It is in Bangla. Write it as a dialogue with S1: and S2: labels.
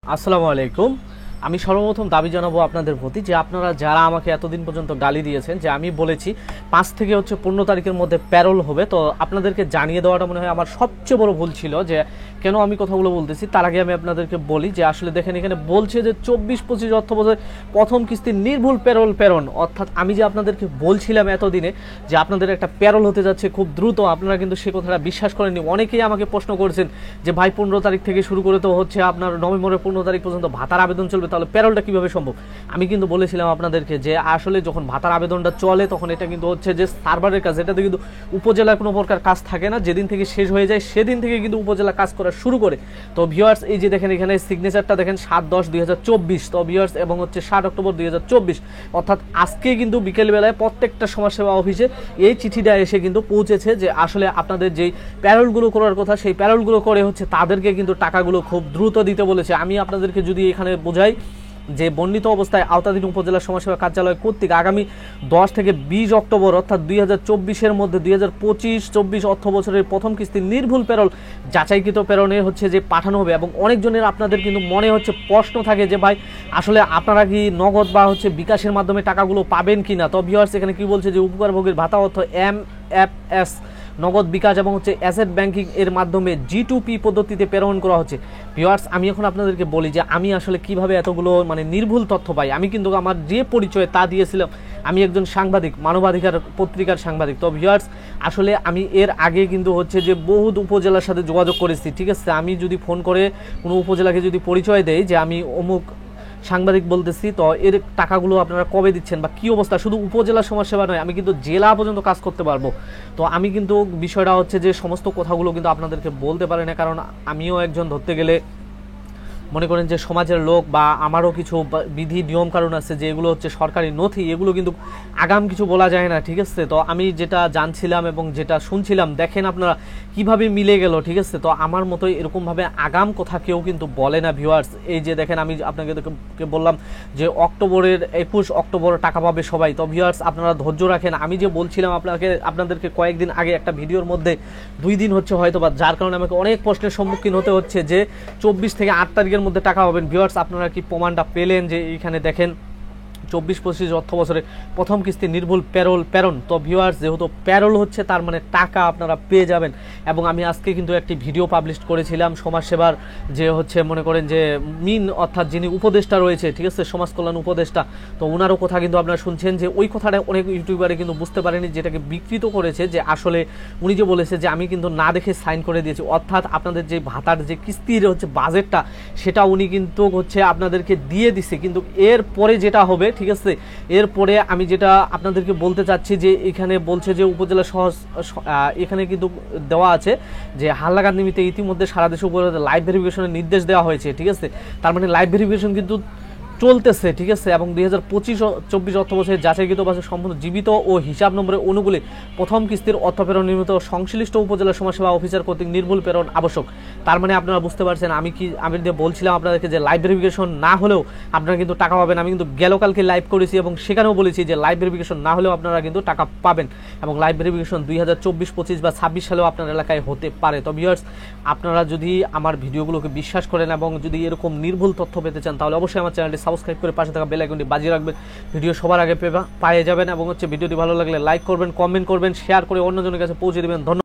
S1: আসসালামু আলাইকুম। আমি সর্বপ্রথম দাবি জানাবো আপনাদের প্রতি যে আপনারা যারা আমাকে এতদিন পর্যন্ত গালি দিয়েছেন যে আমি বলেছি 5 থেকে 15 তারিখের মধ্যে প্যারোল হবে, তো আপনাদেরকে জানিয়ে দেওয়াটা মনে হয় আমার সবচেয়ে বড় ভুল ছিল। যে কেন আমি কথাগুলো বলতেছি তার আগে আমি আপনাদেরকে বলি যে আসলে দেখেন এখানে বলছে যে 24-25 অর্থবছরে প্রথম কিস্তির নির্ভুল প্রেরণ, অর্থাৎ আমি যে আপনাদেরকে বলছিলাম এতদিনে যে আপনাদের একটা প্যারোল হতে যাচ্ছে খুব দ্রুত, আপনারা কিন্তু সে কথাটা বিশ্বাস করেননি। অনেকেই আমাকে প্রশ্ন করেছেন যে ভাই 15 তারিখ থেকে শুরু করে তো হচ্ছে আপনার নভেম্বরের 15 তারিখ পর্যন্ত ভাতার আবেদন চলবে, তাহলে প্যারোলটা কিভাবে সম্ভব? আমি কিন্তু বলেছিলাম আপনাদেরকে যে আসলে যখন ভাতার আবেদনটা চলে তখন এটা কিন্তু হচ্ছে যে সার্ভারের কাজ, এটাতে কিন্তু উপজেলার কোনো প্রকার কাজ থাকে না। যেদিন থেকে শেষ হয়ে যায় সেদিন থেকে কিন্তু উপজেলা কাজ করা শুরু করে। তো ভিউয়ার্স এই যে দেখেন এখানে সিগনেচারটা দেখেন 7/10/2024, তো ভিউয়ার্স এবং হচ্ছে 7 অক্টোবর 2024, অর্থাৎ আজকে কিন্তু বিকেলবেলায় প্রত্যেকটা সমাজসেবা অফিসে এই চিঠিটা এসে কিন্তু পৌঁছেছে যে আসলে আপনাদের যেই প্যারোলগুলো করার কথা সেই প্যারোলগুলো করে হচ্ছে তাদেরকে কিন্তু টাকাগুলো খুব দ্রুত দিতে বলেছে। আমি আপনাদেরকে যদি এখানে বোঝাই যে বর্ণিত অবস্থায় আওতাধীন উপজেলা সমাজসেবা কার্যালয় কর্তৃক আগামী 10 থেকে 20 অক্টোবর অর্থাৎ 2024-এর মধ্যে 2025-24 অর্থ বছরের প্রথম কিস্তির নির্ভুল প্যারোল যাচাইকৃত প্রেরণে হচ্ছে যে পাঠানো হবে। এবং অনেকজনের আপনাদের কিন্তু মনে হচ্ছে প্রশ্ন থাকে যে ভাই আসলে আপনারা কি নগদ বা হচ্ছে বিকাশের মাধ্যমে টাকাগুলো পাবেন কিনা। তো ভিউয়ার্স এখানে কি বলছে যে উপকারভোগীর ভাতা অর্থ MFS নগদ বিকাশ এবং হচ্ছে অ্যাসেট ব্যাংকিং এর মাধ্যমে G2P পদ্ধতিতে প্রেরণ করা হচ্ছে। ভিউয়ার্স আমি এখন আপনাদেরকে বলি যে আমি আসলে কিভাবে এতগুলো নির্ভুল তথ্য পাই। আমি কিন্তু আমার যে পরিচয় তা দিয়েছিলাম, আমি একজন সাংবাদিক, মানবাধিকার পত্রিকার সাংবাদিক। তো ভিউয়ার্স আসলে আমি এর আগে কিন্তু হচ্ছে যে বহুত উপজেলার সাথে যোগাযোগ করেছি, ঠিক আছে। আমি যদি ফোন করে কোনো উপজেলাকে যদি পরিচয় দেই যে আমি অমুক সাংবাদিক বলতেছি, তো এর টাকাগুলো আপনারা কবে দিচ্ছেন বা কী অবস্থা, শুধু উপজেলা সমাজসেবা নয় আমি কিন্তু জেলা পর্যন্ত কাজ করতে পারবো। তো আমি কিন্তু বিষয়টা হচ্ছে যে সমস্ত কথাগুলো কিন্তু আপনাদেরকে বলতে পারি না, কারণ আমিও একজন ধরতে গেলে মনে করেন যে সমাজের লোক বা আমারও কিছু বিধি নিয়ম কারণ আছে যে এগুলো হচ্ছে সরকারি নথি, এগুলো কিন্তু আগাম কিছু বলা যায় না, ঠিক আছে। তো আমি যেটা জানছিলাম এবং যেটা শুনছিলাম দেখেন আপনারা কিভাবে মিলে গেল, ঠিক আছে। তো আমার মতোই এরকমভাবে আগাম কথা কেউ কিন্তু বলে না ভিউয়ার্স। এই যে দেখেন আমি আপনাকে বললাম যে অক্টোবরের 21 অক্টোবর টাকা পাবে সবাই। তো ভিউয়ার্স আপনারা ধৈর্য রাখেন। আমি যে বলছিলাম আপনাদেরকে কয়েকদিন আগে একটা ভিডিওর মধ্যে 2 দিন হচ্ছে হয়তো বা, যার কারণে আমাকে অনেক প্রশ্নের সম্মুখীন হতে হচ্ছে যে 24 থেকে 8 তারিখের মধ্যে টাকা পাবেন। ভিউয়ার্স আপনারা কি প্রমাণটা পেলেন যে এখানে দেখেন 24-25 অর্থ বছরে প্রথম কিস্তি নির্ভুল প্রেরণ। তো ভিউয়ার্স যেহেতু প্যারোল হচ্ছে তার মানে টাকা আপনারা পেয়ে যাবেন। এবং আমি আজকে কিন্তু একটি ভিডিও পাবলিশ করেছিলাম সমাজসেবার যে হচ্ছে মনে করেন যে অর্থাৎ যিনি উপদেষ্টা রয়েছে, ঠিক আছে, সমাজ কল্যাণ উপদেষ্টা, তো ওনারও কথা কিন্তু আপনারা শুনছেন যে ওই কথাটা অনেক ইউটিউবারে কিন্তু বুঝতে পারেনি, যেটাকে বিকৃত করেছে যে আসলে উনি যে বলেছে যে আমি কিন্তু না দেখে সাইন করে দিয়েছি, অর্থাৎ আপনাদের যে ভাতার যে কিস্তির হচ্ছে বাজেটটা সেটা উনি কিন্তু হচ্ছে আপনাদেরকে দিয়ে দিছে, কিন্তু এর পরে যেটা হবে, ঠিক আছে, এরপরে আমি যেটা আপনাদেরকে বলতে চাচ্ছি যে এখানে বলছে যে উপজেলা এখানে কিন্তু দেওয়া আছে যে হালনাগাদ নিমিত্তে ইতিমধ্যে সারা দেশে লাইভ ভেরিফিকেশনের নির্দেশ দেওয়া হয়েছে, ঠিক আছে। তার মানে লাইভ ভেরিফিকেশন কিন্তু চলতেছে, ঠিক আছে। এবং 2025-24 অর্থ বছরে যাচাইকৃত বাসে সম্পূর্ণ জীবিত ও হিসাব নম্বরের অনুকূলে প্রথম কিস্তির অর্থ প্রেরণ নির্মিত সংশ্লিষ্ট উপজেলা সমাজসেবা অফিসার কর্তৃক নির্ভুল প্রেরণ আবশ্যক। তার মানে আপনারা বুঝতে পারছেন আমি যে বলছিলাম আপনাদেরকে যে লাইভ ভেরিফিকেশন না হলেও আপনারা কিন্তু টাকা পাবেন। আমি কিন্তু গেলকালকে লাইভ করেছি এবং সেখানেও বলেছি যে লাইভ ভেরিফিকেশন না হলেও আপনারা কিন্তু টাকা পাবেন। এবং লাইভ ভেরিফিকেশন 2024-25 বা 26 সালেও আপনার এলাকায় হতে পারে। তো ভিউয়ার্স আপনারা যদি আমার ভিডিওগুলোকে বিশ্বাস করেন এবং যদি এরকম নির্ভুল তথ্য পেতে চান তাহলে অবশ্যই আমার চ্যানেলটি সাবস্ক্রাইব করে পাশে থাকা বেল আইকনটি বাজিয়ে রাখবেন, ভিডিও সবার আগে পেয়ে যাবেন। এবং হচ্ছে ভিডিওটি ভালো লাগলে লাইক করবেন, কমেন্ট করবেন, শেয়ার করে অন্যজনের কাছে পৌঁছে দেবেন। ধন্যবাদ।